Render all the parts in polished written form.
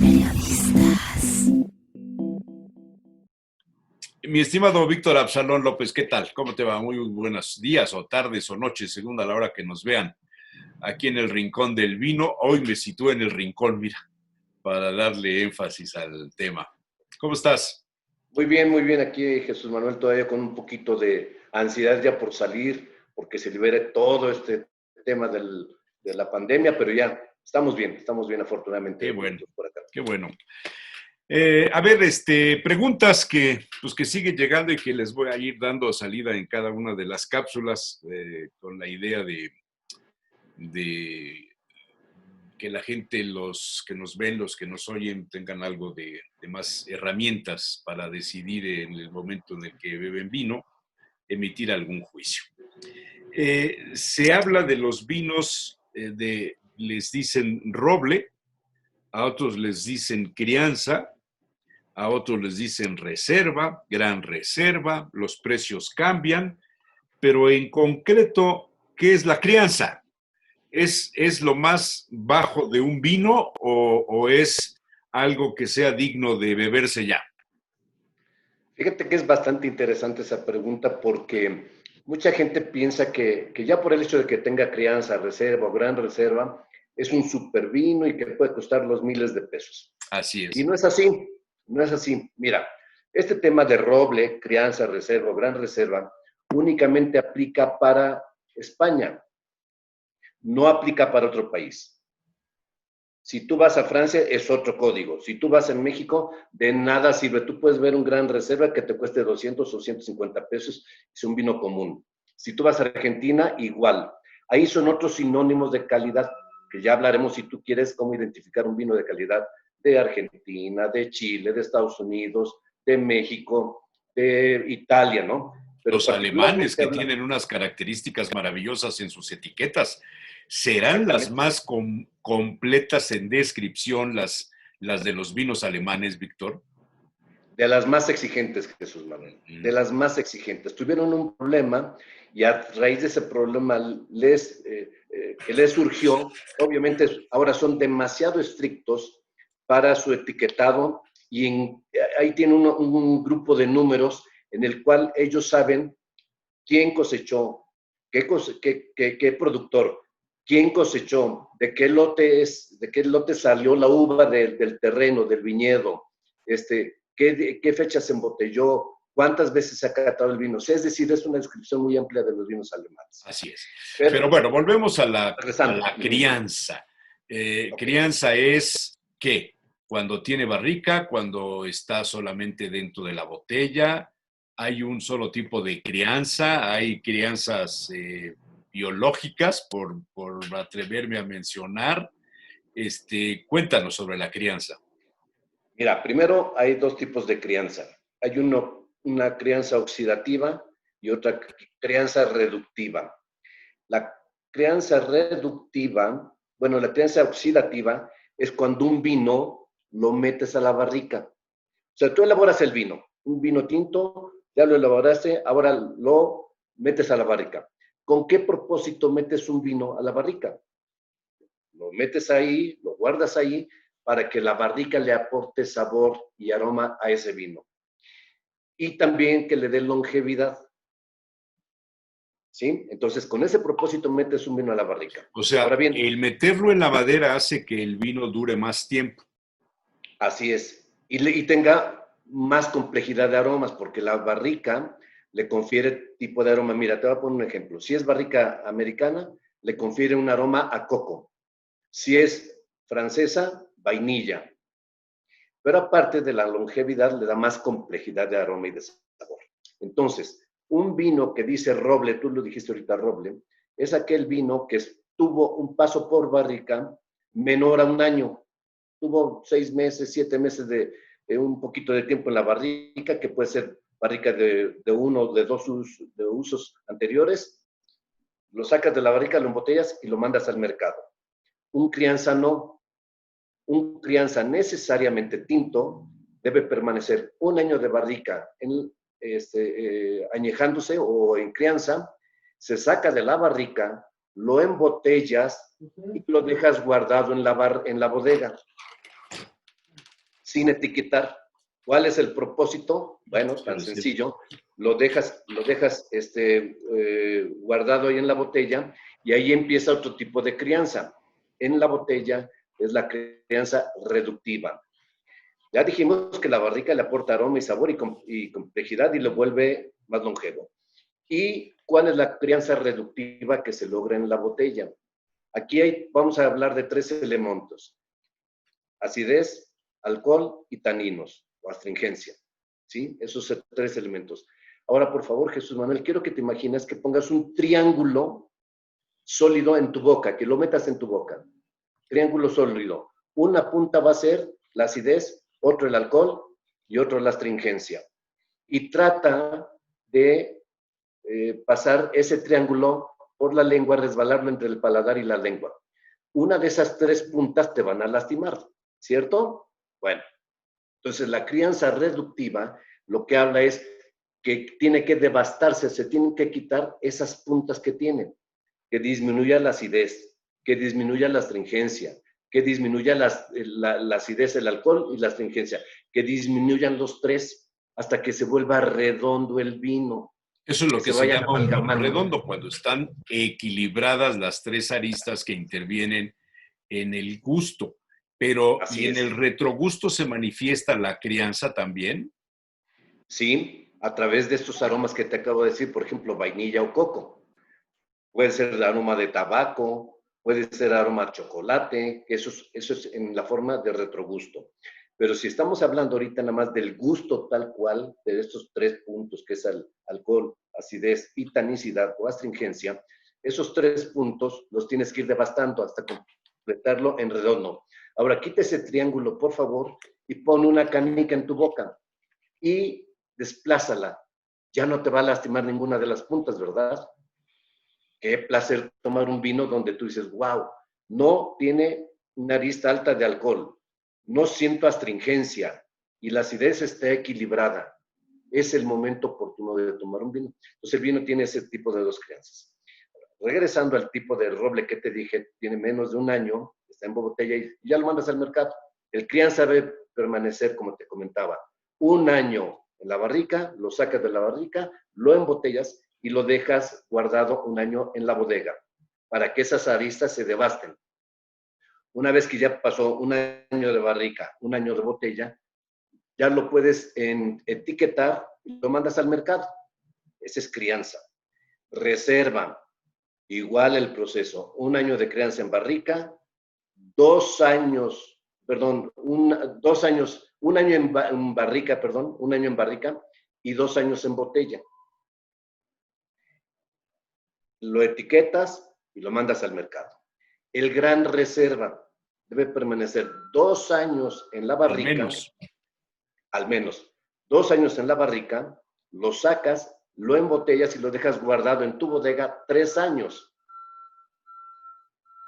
Periodistas. Mi estimado Víctor Absalón López, ¿qué tal? ¿Cómo te va? Muy buenos días o tardes o noches, según a la hora que nos vean. Aquí en el Rincón del Vino, hoy me sitúo en el rincón, mira, para darle énfasis al tema. ¿Cómo estás? Muy bien, aquí Jesús Manuel todavía con un poquito de ansiedad ya por salir, porque se libere todo este tema de la pandemia, pero ya estamos bien afortunadamente. Qué bueno, por acá. qué bueno. A ver, preguntas que siguen llegando y que les voy a ir dando salida en cada una de las cápsulas con la idea de que la gente, los que nos ven, los que nos oyen, tengan algo de más herramientas para decidir en el momento en el que beben vino, emitir algún juicio. Se habla de los vinos, les dicen roble, a otros les dicen crianza, a otros les dicen reserva, gran reserva, los precios cambian, pero en concreto, ¿qué es la crianza? ¿Es lo más bajo de un vino o es algo que sea digno de beberse ya? Fíjate que es bastante interesante esa pregunta porque mucha gente piensa que ya por el hecho de que tenga crianza, reserva o gran reserva, es un super vino y que puede costar los miles de pesos. Así Y es. no es así, no es así. Mira, este tema de roble, crianza, reserva o gran reserva, únicamente aplica para España, no aplica para otro país. Si tú vas a Francia, es otro código. Si tú vas en México, de nada sirve. Tú puedes ver un gran reserva que te cueste 200 o 150 pesos, es un vino común. Si tú vas a Argentina, igual. Ahí son otros sinónimos de calidad, que ya hablaremos si tú quieres cómo identificar un vino de calidad de Argentina, de Chile, de Estados Unidos, de México, de Italia, ¿no? Pero Los alemanes particularmente que tienen unas características maravillosas en sus etiquetas, ¿serán las más completas en descripción las de los vinos alemanes, Víctor? de las más exigentes, Jesús Manuel, de las más exigentes. Tuvieron un problema y a raíz de ese problema que les surgió, obviamente ahora son demasiado estrictos para su etiquetado y ahí tienen un grupo de números en el cual ellos saben quién cosechó, qué productor, quién cosechó, de qué lote salió la uva del terreno, del viñedo, qué fecha se embotelló, cuántas veces se ha catado el vino. O sea, es decir, es una descripción muy amplia de los vinos alemanes. Así es. Pero bueno, volvemos a la crianza. Okay. Crianza es, ¿qué? Cuando tiene barrica, cuando está solamente dentro de la botella. Hay un solo tipo de crianza, hay crianzas biológicas, por atreverme a mencionar. Cuéntanos sobre la crianza. Mira, primero hay dos tipos de crianza. Hay una crianza oxidativa y otra crianza reductiva. La crianza reductiva, bueno, la crianza oxidativa es cuando un vino lo metes a la barrica. O sea, tú elaboras el vino, un vino tinto, ya lo elaboraste, ahora lo metes a la barrica. ¿Con qué propósito metes un vino a la barrica? Lo metes ahí, lo guardas ahí, para que la barrica le aporte sabor y aroma a ese vino. Y también que le dé longevidad. ¿Sí? Entonces, con ese propósito metes un vino a la barrica. O sea, ahora bien, el meterlo en la madera hace que el vino dure más tiempo. Así es. Y tenga más complejidad de aromas, porque la barrica le confiere tipo de aroma. Mira, te voy a poner un ejemplo. Si es barrica americana, le confiere un aroma a coco. Si es francesa, vainilla. Pero aparte de la longevidad, le da más complejidad de aroma y de sabor. Entonces, un vino que dice roble, tú lo dijiste ahorita roble, es aquel vino que tuvo un paso por barrica menor a un año. Tuvo 6 meses, 7 meses de un poquito de tiempo en la barrica, que puede ser barrica de uno o de dos de usos anteriores. Lo sacas de la barrica, lo embotellas y lo mandas al mercado. Un crianza no. Un crianza necesariamente tinto debe permanecer un año de barrica añejándose o en crianza, se saca de la barrica, lo embotellas y lo dejas guardado en la bodega. sin etiquetar. ¿Cuál es el propósito? Bueno, tan sencillo. Lo dejas guardado ahí en la botella y ahí empieza otro tipo de crianza. En la botella es la crianza reductiva. Ya dijimos que la barrica le aporta aroma y sabor y complejidad y lo vuelve más longevo. ¿Y cuál es la crianza reductiva que se logra en la botella? Aquí vamos a hablar de 3 elementos: acidez, alcohol y taninos o astringencia. ¿Sí? Esos 3 elementos. Ahora, por favor, Jesús Manuel, quiero que te imagines que pongas un triángulo sólido en tu boca, que lo metas en tu boca. Triángulo sólido. Una punta va a ser la acidez, otro el alcohol y otro la astringencia. Y trata de pasar ese triángulo por la lengua, resbalarlo entre el paladar y la lengua. Una de esas 3 puntas te van a lastimar, ¿cierto? Bueno, entonces la crianza reductiva lo que habla es que tiene que devastarse, se tienen que quitar esas puntas que tienen, que disminuya la acidez, que disminuya la astringencia, que disminuya la acidez, el alcohol y la astringencia, que disminuyan los 3 hasta que se vuelva redondo el vino. Eso es lo que se llama un vino redondo, cuando están equilibradas las 3 aristas que intervienen en el gusto. Pero, ¿y en el retrogusto se manifiesta la crianza también? Sí, a través de estos aromas que te acabo de decir, por ejemplo, vainilla o coco. Puede ser el aroma de tabaco, puede ser aroma de chocolate, eso es en la forma de retrogusto. Pero si estamos hablando ahorita nada más del gusto tal cual, de estos 3 puntos, que es el alcohol, acidez y tanicidad o astringencia, esos 3 puntos los tienes que ir devastando hasta completarlo en redondo. Ahora, quita ese triángulo, por favor, y pon una canica en tu boca y desplázala. Ya no te va a lastimar ninguna de las puntas, ¿verdad? Qué placer tomar un vino donde tú dices, wow, no tiene una arista alta de alcohol, no siento astringencia y la acidez está equilibrada. Es el momento oportuno de tomar un vino. Entonces el vino tiene ese tipo de 2 crianzas. Regresando al tipo de roble que te dije, tiene menos de un año, está en botella y ya lo mandas al mercado. El crianza debe permanecer, como te comentaba, 1 año en la barrica, lo sacas de la barrica, lo embotellas y lo dejas guardado 1 año en la bodega para que esas aristas se devasten. Una vez que ya pasó 1 año de barrica, 1 año de botella, ya lo puedes etiquetar y lo mandas al mercado. Esa es crianza. Reserva, igual el proceso, 1 año de crianza en barrica, 2 años, perdón, 2 años, 1 año en barrica, perdón, 1 año en barrica y 2 años en botella. Lo etiquetas y lo mandas al mercado. El gran reserva debe permanecer 2 años en la barrica, al menos 2 años en la barrica, lo sacas, lo embotellas y lo dejas guardado en tu bodega 3 años.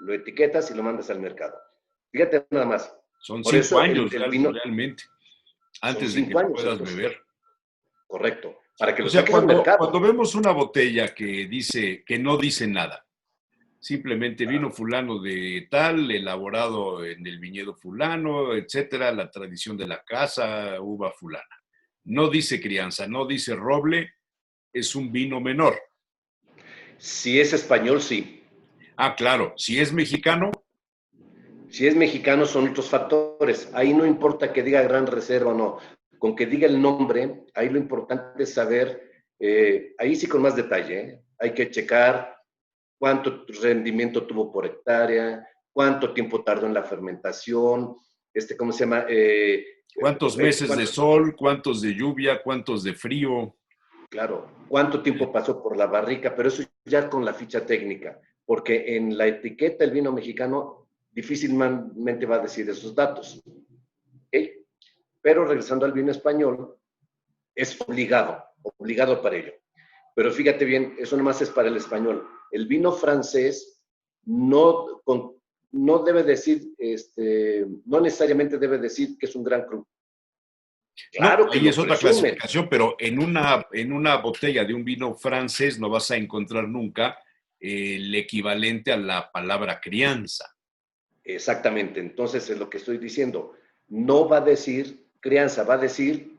Lo etiquetas y lo mandas al mercado. Fíjate nada más. Son 5 años el vino, realmente, antes de que puedas beber. Correcto. Para que lo saques al mercado. Cuando vemos una botella que dice, que no dice nada, simplemente vino fulano de tal, elaborado en el viñedo fulano, etcétera, la tradición de la casa, uva fulana. No dice crianza, no dice roble, es un vino menor. Si es español, sí. Ah, claro. Si es mexicano. Si es mexicano son otros factores. Ahí no importa que diga gran reserva o no. Con que diga el nombre, ahí lo importante es saber, ahí sí con más detalle, hay que checar cuánto rendimiento tuvo por hectárea, cuánto tiempo tardó en la fermentación, ¿cómo se llama? ¿Cuántos meses de sol, cuántos de lluvia, cuántos de frío? Claro, cuánto tiempo pasó por la barrica, pero eso ya con la ficha técnica, porque en la etiqueta el vino mexicano difícilmente va a decir esos datos. ¿Okay? Pero regresando al vino español, es obligado para ello. Pero fíjate bien, eso nomás es para el español. El vino francés no debe decir, no necesariamente debe decir que es un gran cru. Claro no, que ahí es otra clasificación, pero en una botella de un vino francés no vas a encontrar nunca el equivalente a la palabra crianza. Exactamente, entonces es lo que estoy diciendo. no va a decir crianza, va a decir,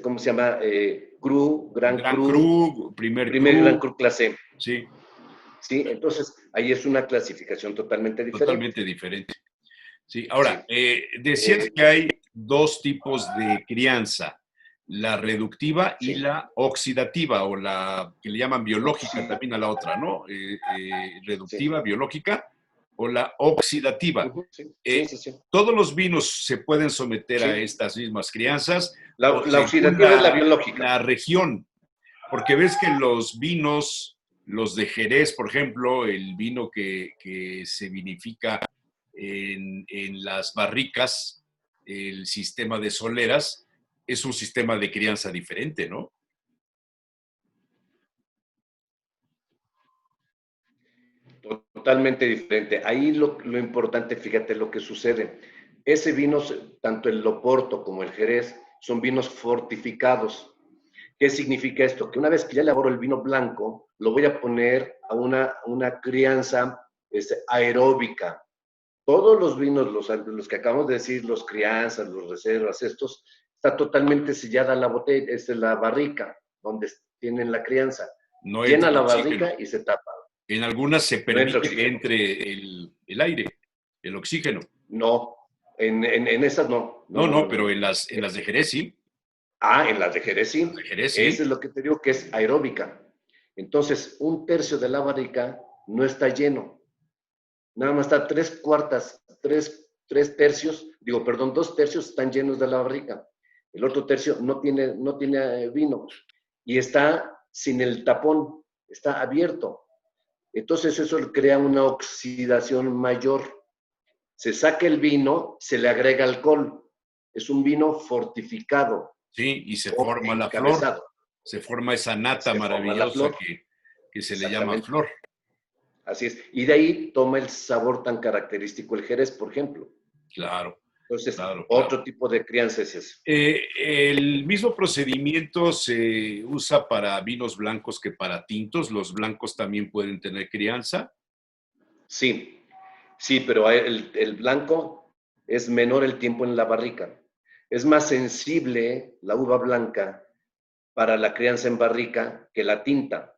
¿cómo se llama? Cru, Gran Gran Cru, Cru, Primer Primer Gran Cru, Cru clase. sí, ¿Sí? Entonces, ahí es una clasificación totalmente diferente. totalmente diferente. Sí, Sí. ahora, decías que hay dos tipos de crianza, la reductiva y Sí. la oxidativa, o la que le llaman biológica Oxi- también a la otra, ¿no? sí. Reductiva, biológica, o la oxidativa. Sí, sí, Eh, sí, sí. ¿Todos los vinos se pueden someter a Sí. estas mismas crianzas o La según oxidativa es la biológica. la región? Porque ves que los vinos, los de Jerez, por ejemplo, el vino que se vinifica en las barricas, el sistema de soleras, es un sistema de crianza diferente, ¿no? Totalmente diferente. Ahí lo importante, fíjate lo que sucede. Ese vino, tanto el Loporto como el Jerez, son vinos fortificados. ¿Qué significa esto? Que una vez que ya elaboro el vino blanco, lo voy a poner a una crianza aeróbica. Todos los vinos, los que acabamos de decir, los crianzas, los reservas, estos, está totalmente sellada la botella, la barrica donde tienen la crianza. No entra Llena el la oxígeno. barrica y se tapa. En algunas se No entra permite que oxígeno. entre el aire, el oxígeno. No, en esas no. No, No, no, no, no, no, pero no. en las de Jerez sí. En las de Jerez Las de sí. Jerez Eso sí. es lo que te digo que es aeróbica. Entonces, un tercio de la barrica no está lleno. Nada más está tres cuartas, tres tercios, digo, perdón, dos tercios están llenos de la barrica. El otro tercio no tiene vino y está sin el tapón, está abierto. Entonces eso crea una oxidación mayor. Se saca el vino, se le agrega alcohol. Es un vino fortificado Sí, y se o forma la flor. encabezado. Se forma esa nata Se forma la maravillosa flor, que se le llama exactamente. flor. Así es. Y de ahí toma el sabor tan característico el Jerez, por ejemplo. Claro, Entonces, claro, claro. otro tipo de crianza es eso. El mismo procedimiento se usa para vinos blancos que para tintos. Los blancos también pueden tener crianza. Sí, sí, pero el blanco es menor el tiempo en la barrica. Es más sensible la uva blanca para la crianza en barrica que la tinta.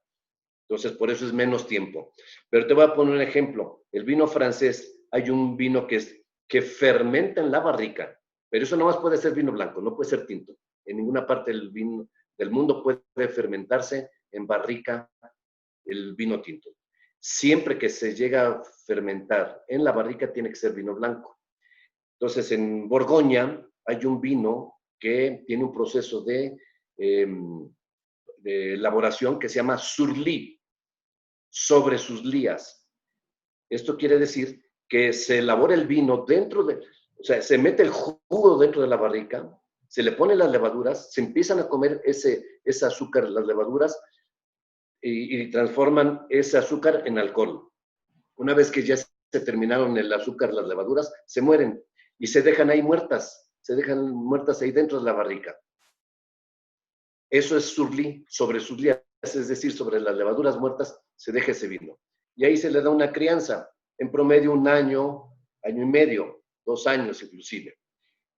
Entonces, por eso es menos tiempo. Pero te voy a poner un ejemplo. El vino francés, hay un vino que fermenta en la barrica, pero eso no más puede ser vino blanco, no puede ser tinto. En ninguna parte del mundo puede fermentarse en barrica el vino tinto. Siempre que se llega a fermentar en la barrica tiene que ser vino blanco. Entonces, en Borgoña hay un vino que tiene un proceso de elaboración que se llama surlí, sobre sus lías. Esto quiere decir que se elabora el vino o sea, se mete el jugo dentro de la barrica, se le ponen las levaduras, se empiezan a comer ese azúcar, las levaduras, y transforman ese azúcar en alcohol. Una vez que ya se terminaron el azúcar, las levaduras, se mueren y se dejan ahí muertas, se dejan muertas ahí dentro de la barrica. Eso es surlí, sobre sus lías, es decir, sobre las levaduras muertas se deja ese vino. Y ahí se le da una crianza, en promedio un año, año y medio, 2 años inclusive.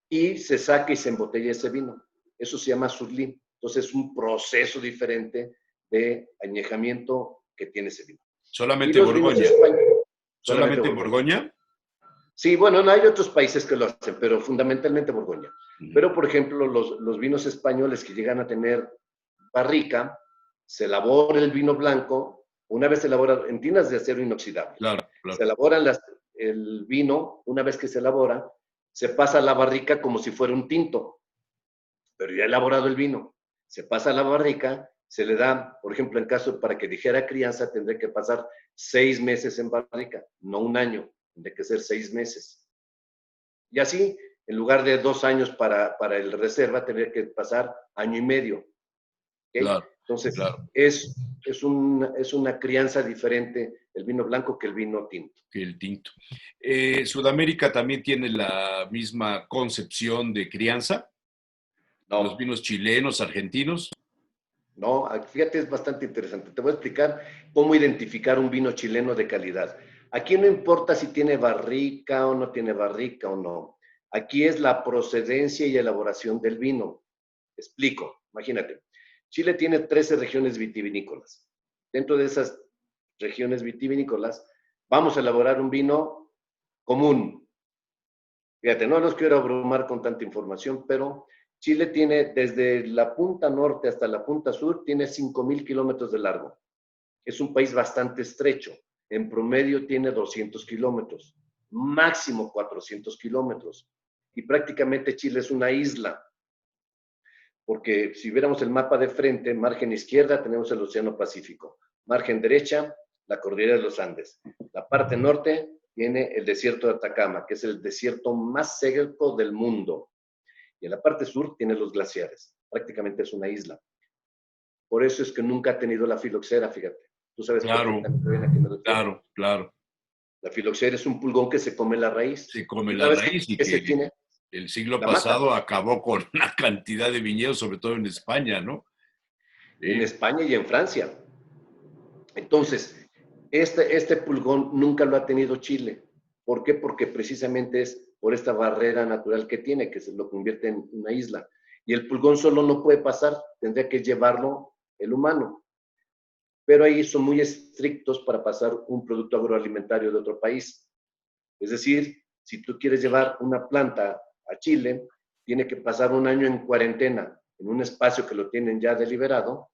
Y se saca y se embotella ese vino. Eso se llama surlí. Entonces es un proceso diferente de añejamiento que tiene ese vino. Y Solamente los vinos Borgoña. españoles, solamente Solamente Borgoña. Borgoña. Sí, bueno, no hay otros países que lo hacen, pero fundamentalmente Borgoña. Uh-huh. Pero, por ejemplo, los vinos españoles que llegan a tener barrica, se elabora el vino blanco, una vez se elabora en tinas de acero inoxidable. Claro, Se claro. elaboran el vino, una vez que se elabora, se pasa a la barrica como si fuera un tinto, pero ya elaborado el vino. Se pasa a la barrica, se le da, por ejemplo, en caso para que dijera crianza, tendría que pasar 6 meses en barrica, no un año, tendría que ser 6 meses. Y así, en lugar de 2 años para el reserva, tendría que pasar año y medio. ¿Okay? Claro, Entonces, claro. es una crianza diferente el vino blanco que el vino tinto. Que el tinto. ¿Sudamérica también tiene la misma concepción de crianza? ¿Los No, vinos chilenos, argentinos? no, fíjate, es bastante interesante. Te voy a explicar cómo identificar un vino chileno de calidad. Aquí no importa si tiene barrica o no tiene barrica o no. Aquí es la procedencia y elaboración del vino. Explico, imagínate. Chile tiene 13 regiones vitivinícolas. Dentro de esas regiones vitivinícolas vamos a elaborar un vino común. Fíjate, no los quiero abrumar con tanta información, pero Chile tiene desde la punta norte hasta la punta sur, tiene 5,000 kilómetros de largo. Es un país bastante estrecho. En promedio tiene 200 kilómetros, máximo 400 kilómetros. Y prácticamente Chile es una isla, porque si viéramos el mapa de frente, margen izquierda tenemos el Océano Pacífico, margen derecha, la cordillera de los Andes. La parte norte tiene el desierto de Atacama, que es el desierto más seco del mundo. Y en la parte sur tiene los glaciares. Prácticamente es una isla. Por eso es que nunca ha tenido la filoxera, fíjate. Tú sabes Claro, perfectamente bien a qué me refiero. claro, claro. La filoxera es un pulgón que se come la raíz. Se come Una la vez raíz y que se que tiene, el siglo la mata. pasado acabó con una cantidad de viñedos, sobre todo en España, ¿no? En España y en Francia. Entonces, este pulgón nunca lo ha tenido Chile. ¿Por qué? Porque precisamente es por esta barrera natural que tiene, que se lo convierte en una isla. Y el pulgón solo no puede pasar, tendría que llevarlo el humano. Pero ahí son muy estrictos para pasar un producto agroalimentario de otro país. Es decir, si tú quieres llevar una planta a Chile, tiene que pasar un año en cuarentena, en un espacio que lo tienen ya deliberado,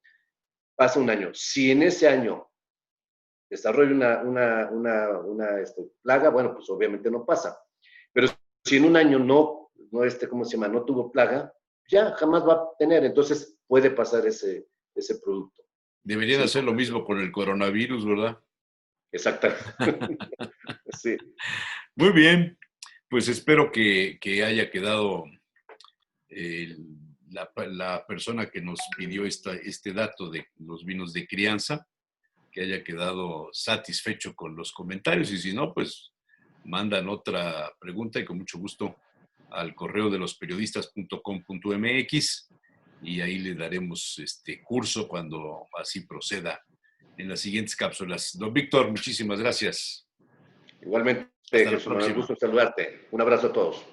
pasa un año. Si en ese año desarrolla una plaga, bueno, pues obviamente no pasa. Pero si en un año ¿cómo se llama? No tuvo plaga, ya jamás va a tener, entonces puede pasar ese producto. Deberían Sin hacer lo problema. mismo con el coronavirus, ¿verdad? Exacto. Sí. Muy bien, pues espero que haya quedado eh, la persona que nos pidió este dato de los vinos de crianza, que haya quedado satisfecho con los comentarios y si no, pues mandan otra pregunta y con mucho gusto al correo de losperiodistas.com.mx y ahí le daremos este curso cuando así proceda en las siguientes cápsulas. Don Víctor, muchísimas gracias. Igualmente, Hasta la Jesús Manuel, próxima. gusto en saludarte. Un abrazo a todos.